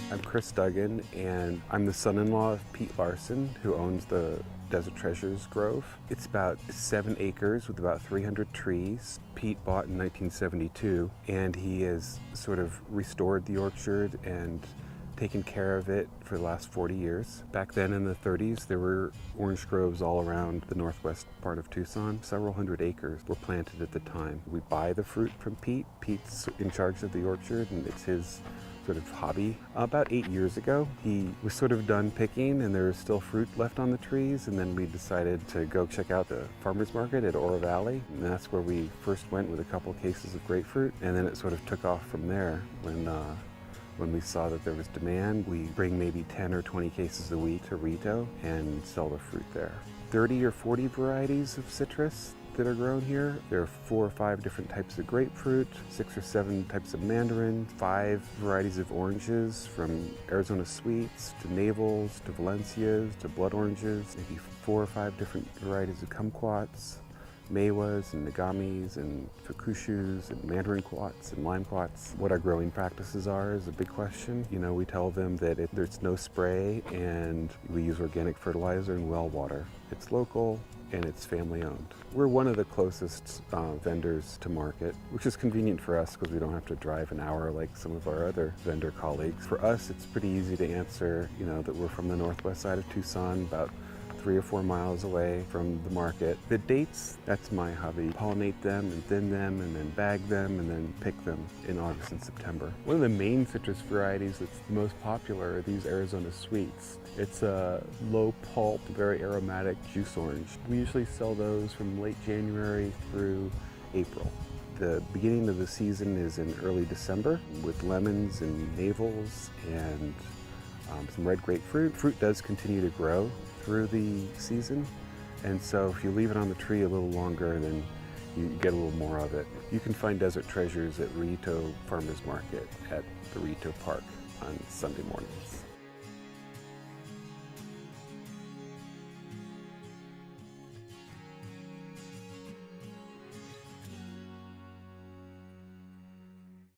I'm Chris Duggan, and I'm the son-in-law of Pete Larson, who owns the Desert Treasures Grove. It's about 7 acres with about 300 trees. Pete bought in 1972, and he has sort of restored the orchard and taken care of it for the last 40 years. Back then in the 30s, there were orange groves all around the northwest part of Tucson. Several hundred acres were planted at the time. We buy the fruit from Pete. Pete's in charge of the orchard, and it's his sort of hobby. About 8 years ago, he was sort of done picking and there was still fruit left on the trees, and then we decided to go check out the farmer's market at Oro Valley, and that's where we first went with a couple of cases of grapefruit, and then it sort of took off from there. When we saw that there was demand, we bring maybe 10 or 20 cases a week to Rito and sell the fruit there. 30 or 40 varieties of citrus that are grown here. There are 4 or 5 different types of grapefruit, 6 or 7 types of mandarin, 5 varieties of oranges, from Arizona Sweets to Navels to Valencias to blood oranges, maybe 4 or 5 different varieties of kumquats, mewas and nagamis and fukushus and mandarin quats and lime quats. What our growing practices are is a big question. You know, we tell them that there's no spray and we use organic fertilizer and well water. It's local and it's family owned. We're one of the closest vendors to market, which is convenient for us because we don't have to drive an hour like some of our other vendor colleagues. For us, it's pretty easy to answer, you know, that we're from the northwest side of Tucson, about 3 or 4 miles away from the market. The dates, that's my hobby. Pollinate them and thin them and then bag them and then pick them in August and September. One of the main citrus varieties that's the most popular are these Arizona Sweets. It's a low pulp, very aromatic juice orange. We usually sell those from late January through April. The beginning of the season is in early December with lemons and navels and some red grapefruit. Fruit does continue to grow through the season, and so if you leave it on the tree a little longer, then you get a little more of it. You can find Desert Treasures at Rito Farmers Market at the Rito Park on Sunday mornings.